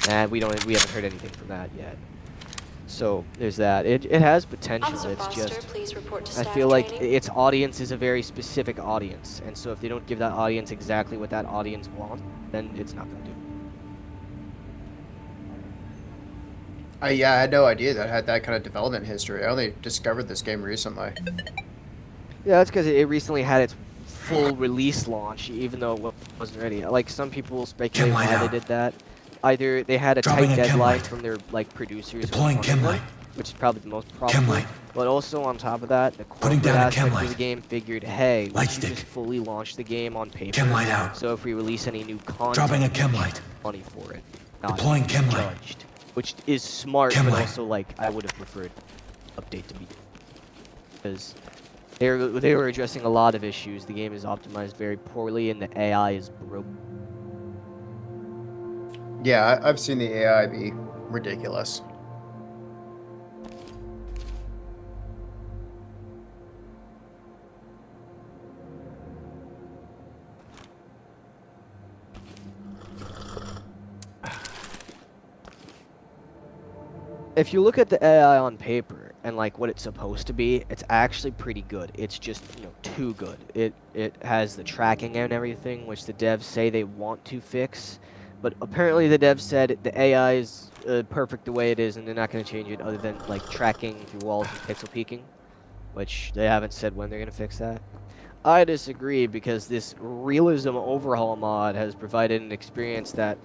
and we haven't heard anything from that yet. So there's that. It has potential. Officer It's Foster, just please report to I staff feel like training. its audience is a very specific audience, and so if they don't give that audience exactly what that audience wants, then it's not going to do. Yeah, I had no idea that it had that kind of development history. I only discovered this game recently. Yeah, that's because it recently had its full release launch, even though it wasn't ready. Like some people speculate why they did that. Either they had a tight deadline from their producers, Deploying chem light. which is probably the most probable. But also on top of that, the corporate down a aspect chem of the light. game figured, hey, we Light should stick. just fully launch the game on paper. Chem light out. So if we release any new content, Dropping a chem light. money for it. Not Deploying chem light. judged, which is smart, Chem but light. also like I would have preferred update to be because they were addressing a lot of issues. The game is optimized very poorly, and the AI is broken. Yeah, I've seen the AI be ridiculous. If you look at the AI on paper and like what it's supposed to be, it's actually pretty good. It's just, too good. It has the tracking and everything, which the devs say they want to fix, but apparently the devs said the AI is perfect the way it is, and they're not going to change it other than like tracking through walls and pixel peeking, which they haven't said when they're going to fix that. I disagree because this realism overhaul mod has provided an experience that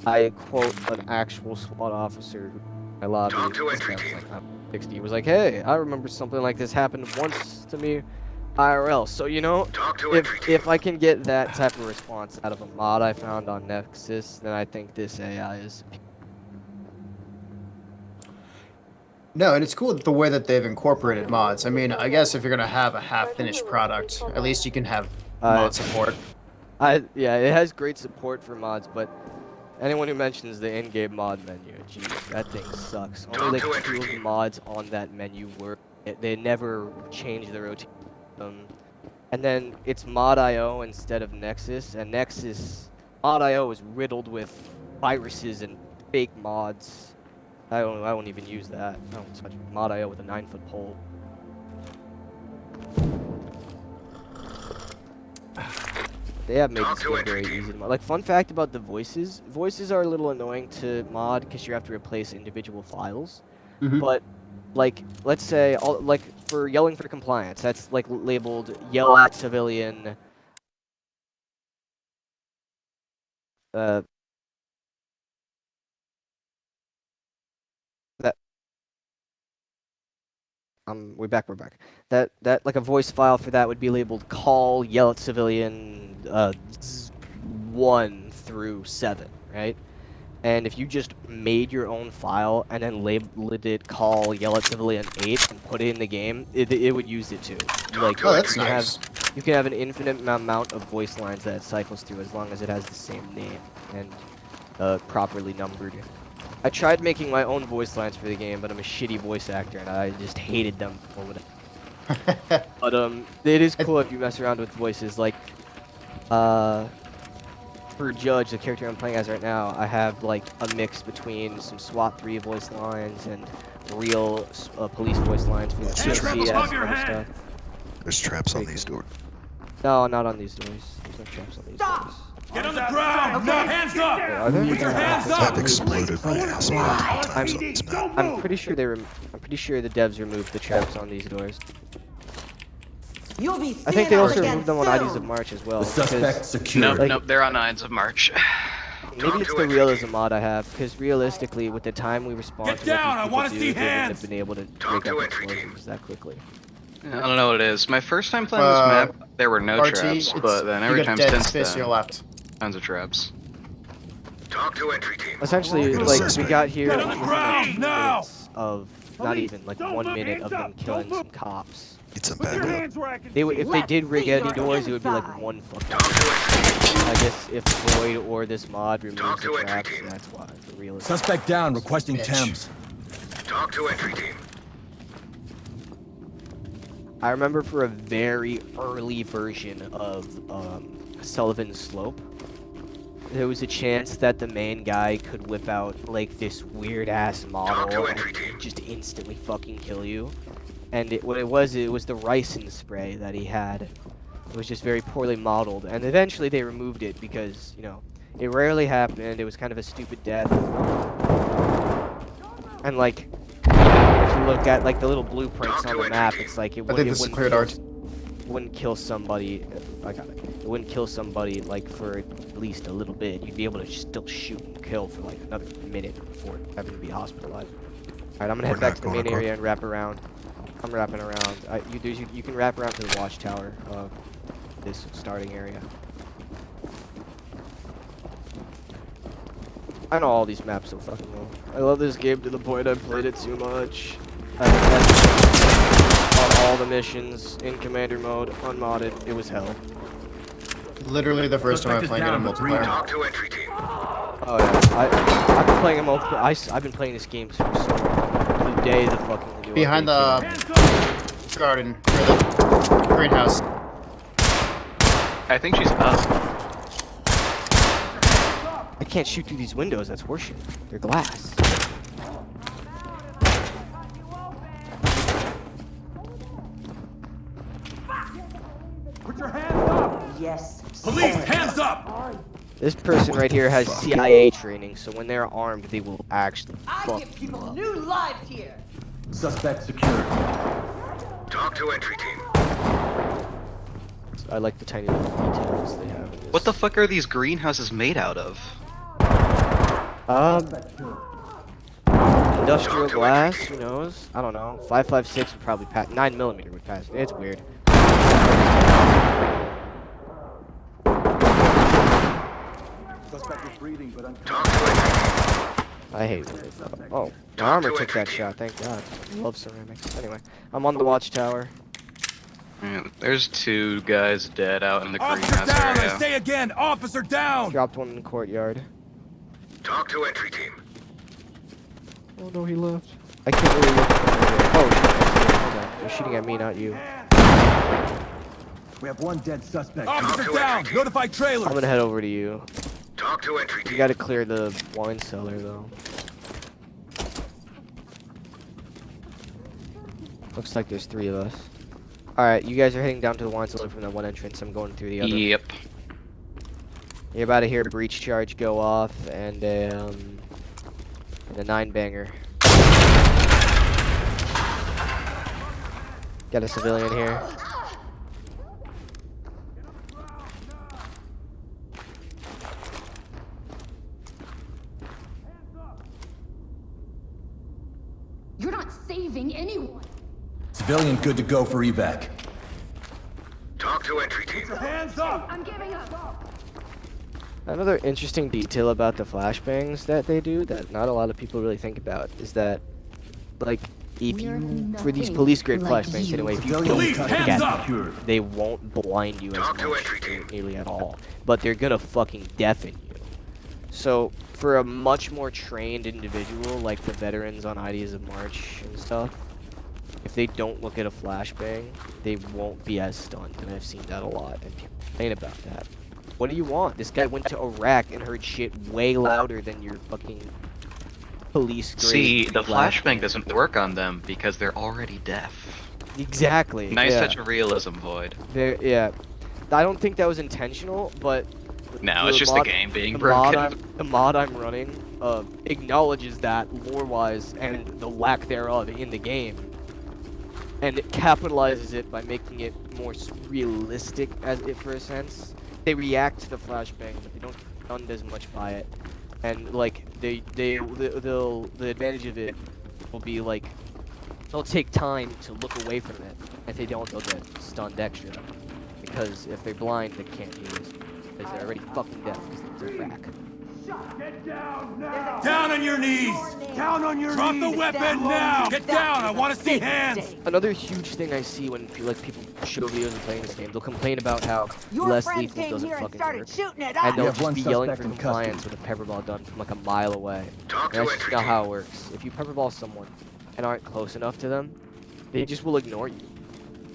I quote an actual SWAT officer who I lobbied. Talk to entry This guy team. was like, I'm 60. He was like, hey, I remember something like this happened once to me IRL. So, Talk to entry team. if I can get that type of response out of a mod I found on Nexus, then I think this AI is... No, and it's cool the way that they've incorporated mods. I mean, I guess if you're gonna have a half-finished product, at least you can have mod support. Yeah, it has great support for mods, but anyone who mentions the in-game mod menu, geez, that thing sucks. Only like 2 of the mods on that menu work. They never change the rotation. And then it's mod.io instead of Nexus, and Nexus mod.io is riddled with viruses and fake mods. I won't even use that. I don't touch mod.io with a 9-foot pole. They have made this game very easy to mod. Like, fun fact about the voices. Voices are a little annoying to mod because you have to replace individual files. But, like, let's say, like, for yelling for compliance, that's, like, labeled yell at civilian. We're back. That like a voice file for that would be labeled call yell at civilian 1 through 7, right? And if you just made your own file and then labeled it call yell at civilian 8 and put it in the game, it would use it too. Like, Oh, that's nice. You can have an infinite amount of voice lines that it cycles through as long as it has the same name and properly numbered. I tried making my own voice lines for the game, but I'm a shitty voice actor, and I just hated them. But it is cool if you mess around with voices. Like, for Judge, the character I'm playing as right now, I have like a mix between some SWAT 3 voice lines and real police voice lines for the TLC and other stuff. There's traps on these doors. No, not on these doors. There's no traps on these doors. Get on the ground! No, hands up! Wait, are there? Put your hands I've up! exploded my ass multiple times on this map. I'm pretty sure I'm pretty sure the devs removed the traps on these doors. You'll be I think they also removed them on IDs of March as well. Suspect secured. Nope, Like- nope, they're on Ides of March. Maybe it's the realism mod I have, because realistically, with the time we respond Get to down, I what wanna these see people do, they wouldn't hands. have been able to Talk break to up entry explosions that quickly. I don't know what it is. My first time playing this map, there were no RT, traps, but then every you time got dead since space to your then, left. tons of traps. Talk to entry team. Essentially, Get a like, we suspect. got here Get on the within ground, like 2 now! minutes of, not even, like 1 minute of them killing some cops. Need some backup. If they did rig see any your doors, it would be like inside. one fucking. Talk to entry team. I guess if Void or this mod removes Talk the to entry traps, team. that's why, for realism. Suspect down, requesting Bitch. chems. Talk to entry team. I remember for a very early version of Sullivan's Slope, there was a chance that the main guy could whip out like this weird ass model entry and team. just instantly fucking kill you. And what it was the ricin spray that he had. It was just very poorly modeled, and eventually they removed it because, you know, it rarely happened. It was kind of a stupid death. And like, if you look at like the little blueprints on the map, it's like it I think this is cleared art. wouldn't kill somebody. I got it. It wouldn't kill somebody like for at least a little bit. You'd be able to still shoot and kill for like another minute before having to be hospitalized. All right, I'm gonna head We're back not to the main going up. area and wrap around. I'm wrapping around. You can wrap around to the watchtower of this starting area. I know all these maps so fucking well. I love this game to the point I played it too much. On all the missions in commander mode, unmodded. It was hell. Literally the first time I played it in multiplayer. Talk to entry team. Oh yeah, I've been playing it multiple. I've been playing this game for so long. The day the fucking new Behind update came the garden, or the greenhouse. I think she's up. I can't shoot through these windows. That's horseshit. They're glass. Put your hands up! Yes. Police, hands up! This person right here has CIA training, so when they're armed, they will actually I fuck give you people up. new lives here. Suspect secured. Talk to entry team. I like the tiny little details they have. In this. What the fuck are these greenhouses made out of? Industrial glass, who knows? I don't know. 5.56 would probably pass. 9mm would pass. It's weird. Talk to entry I hate when they fuck. Oh, my armor took that shot. Thank God. Love ceramics. Anyway, I'm on the watchtower. Yeah, there's two guys dead out in the Officer greenhouse down! I area. say again, officer down! Dropped one in the courtyard. team. Talk to entry team. Oh no, he left. I can't really look from over there. Oh shit! Hold on. They're shooting at me, not you. We have one dead suspect. Talk Officer to down! entry team. Notify trailers! I'm gonna head over to you. Talk to entry You team. gotta clear the wine cellar though. Looks like there's 3 of us. Alright, you guys are heading down to the wine cellar from that one entrance. I'm going through the other. Yep. You're about to hear a breach charge go off and a 9-banger. Got a civilian here. You're not saving anyone. Civilian good to go for evac. Talk to entry team. Hands up! I'm giving up. Another interesting detail about the flashbangs that they do that not a lot of people really think about is that, like, if We're you, for these nothing police grade like flashbangs you. anyway, if you Police, don't hands get up! them, they won't blind you as Talk to much, entry team. nearly at all, but they're gonna fucking deafen you. So, for a much more trained individual, like the veterans on Ideas of March and stuff, if they don't look at a flashbang, they won't be as stunned, and I've seen that a lot, and people complain about that. What do you want? This guy went to Iraq and heard shit way louder than your fucking police grade. See, the flashbang doesn't work on them because they're already deaf. Exactly. Nice yeah. touch of realism, Void. Yeah. I don't think that was intentional, but No, it's just the game being the broken. the mod I'm running acknowledges that lore-wise and the lack thereof in the game, and it capitalizes it by making it more realistic as it for a sense. They react to the flashbang, but they don't get stunned as much by it, and like the advantage of it will be like they'll take time to look away from it. If they don't, they'll get stunned extra, because if they're blind, they can't use it. Because they're already fucking deaf because they're back. Get down now! Down on your knees! Down on your knees! Drop the weapon now! Get down! I want to see hands! Another huge thing I see when people show videos of playing this game, they'll complain about how Your less friends lethal came doesn't here and fucking started work. shooting at And us. they'll have just one be yelling for suspect in compliance custody. with a pepper ball done from like a mile away. Talk And to that's just entry not team. how it works. If you pepper ball someone and aren't close enough to them, they just will ignore you.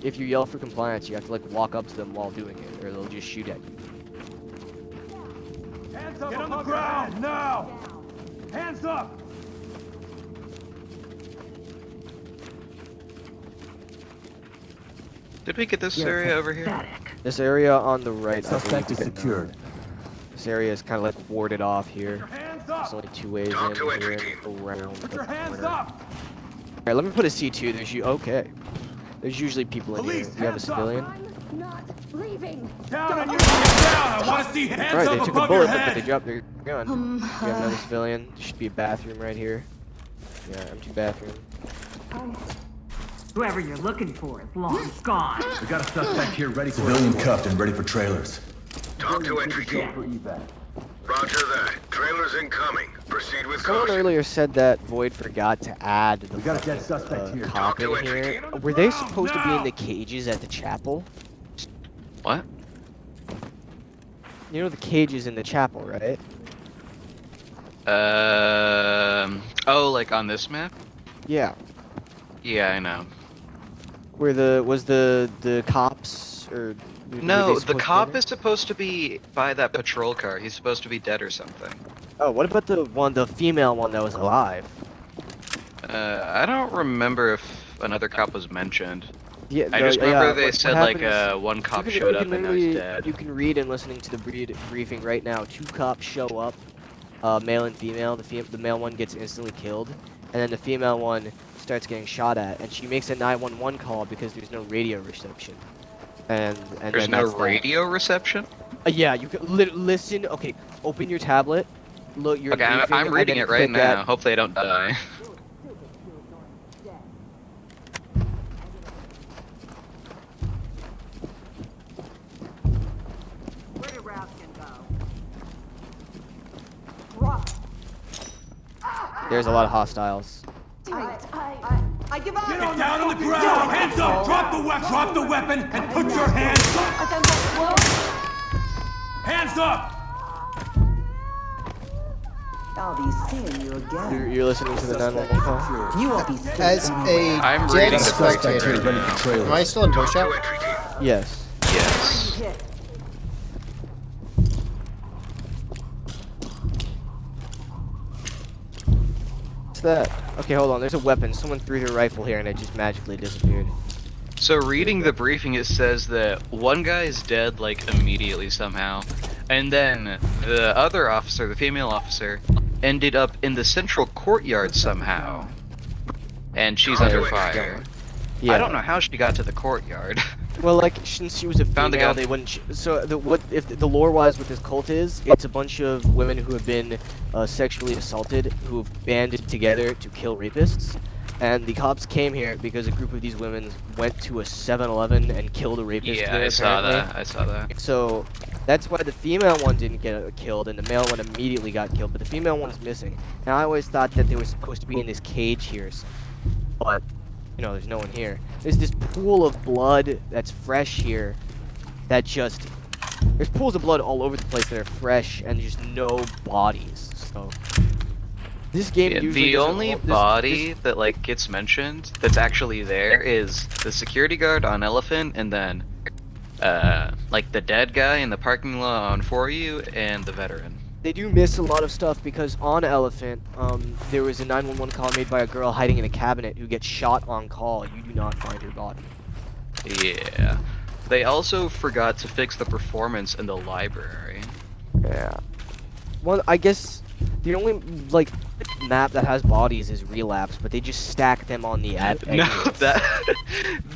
If you yell for compliance, you have to like walk up to them while doing it, or they'll just shoot at you. Hands up! Get on the ground now! Hands up! Did we get this area over here? This area on the right. Suspect is secured. This area is kind of like warded off Put here. your hands There's up! only 2 ways Talk in to entry here. team. Around Put the your hands corner. up! Alright, let me put a C2. There's okay. There's usually people in Police, here. You have a hands up! civilian. I'm not leaving. Down on your knees! Down! I want to see hands Alright, they up took a above your bullet, but they head! dropped their gun. You have another civilian. There should be a bathroom right here. Yeah, empty bathroom. Whoever you're looking for is long gone. We got a suspect here ready for Civilian cuffed and ready for trailers. Talk to entry team. Roger that. Trailers incoming. Proceed with Someone caution. earlier said that Void forgot to add the got a dead fucking, suspect here. cop Talk to in entry here. team. Were they supposed to be in the cages at the chapel? What? You know the cages in the chapel, right? Oh, like on this map? Yeah. Yeah, I know. Where was the cops or were No, they the supposed to be cop there? is supposed to be by that patrol car. He's supposed to be dead or something. Oh, what about the female one that was alive? I don't remember if another cop was mentioned. Yeah, I just remember they what said like happened is- one cop you can- showed you up can and now he's literally- dead. You can read and listening to the briefing right now. 2 cops show up, male and female. The male one gets instantly killed, and then the female one starts getting shot at, and she makes a 911 call because there's no radio reception. And There's then no that's that. radio reception? Yeah, you can listen. Okay, open your tablet. Look, you're Okay, briefing, I'm and reading then it right click now. that. Hopefully I don't die. Where did Raskin go? There's a lot of hostiles. I give up. Get down on the ground! Hands up! Drop the weapon and put your hands up! Hands up! I'll be seeing you again. You're listening to the 911 call. You won't be As a I'm dead reading the spectator, briefing right now. am I still in Talk push to out? entry team. Yes. Yes. hit. What's that? Okay, hold on. There's a weapon. Someone threw their rifle here and it just magically disappeared. So reading the briefing, it says that one guy is dead like immediately somehow, and then the other officer, the female officer, ended up in the central courtyard somehow, and she's Talk to under entry fire. team. Yeah. I don't know how she got to the courtyard. Well, like since she was a Found a female, gun. they wouldn't. So what if the lore-wise with this cult is? It's a bunch of women who have been sexually assaulted, who have banded together to kill rapists. And the cops came here because a group of these women went to a 7-Eleven and killed a rapist. Yeah, there, I saw apparently. that. I saw that. So that's why the female one didn't get killed and the male one immediately got killed. But the female one is missing. Now I always thought that they were supposed to be in this cage here, but you know, there's no one here. There's this pool of blood that's fresh here. That just there's pools of blood all over the place that are fresh and just no bodies. So this game Yeah, usually the doesn't only hold- this- body that like gets mentioned that's actually there is the security guard on Elephant, and then like the dead guy in the parking lot on For You, and the veteran. They do miss a lot of stuff because on Elephant, there was a 911 call made by a girl hiding in a cabinet who gets shot on call. You do not find her body. Yeah. They also forgot to fix the performance in the library. Yeah. Well, I guess the only like map that has bodies is Relapse, but they just stack them on the No, exits. that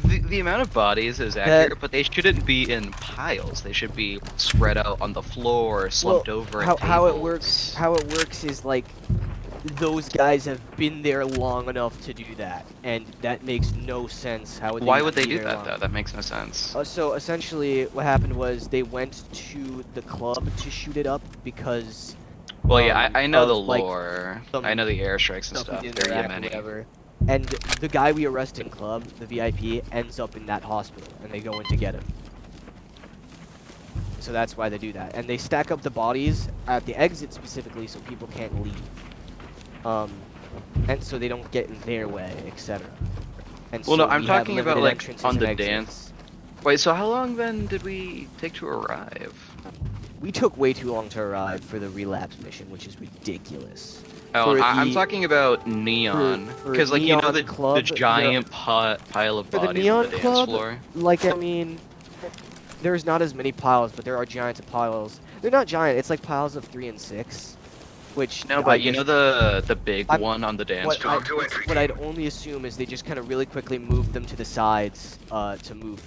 the amount of bodies is accurate, but they shouldn't be in piles. They should be spread out on the floor, slumped over. at How it tables. works? How it works is like those guys have been there long enough to do that, and that makes no sense. How would they Why would they be do there that long? though? That makes no sense. So essentially, what happened was they went to the club to shoot it up because. Well, yeah, I know of, the like, lore. some I know the airstrikes and stuff stuff. with They're Interact or Yemeni. whatever. And the guy we arrested in club, the VIP, ends up in that hospital, and they go in to get him. So that's why they do that, and they stack up the bodies at the exit specifically so people can't leave. And so they don't get in their way, etc. And Well, no, so I'm we have talking about, limited like, entrances on and the exits. dance. Wait, so how long then did we take to arrive? We took way too long to arrive for the relapse mission, which is ridiculous. Oh, For I'm the- talking about Neon. for Because, like, you know Neon Club, the giant pile of For the bodies Neon on the dance Club, floor? like, I mean, there's not as many piles, but there are giants of piles. They're not giant, it's like piles of 3 and 6, which... No, I but you guess- know the big I'm- one on the dance What, floor? what I'd only assume is they just kind of really quickly moved them to the sides to move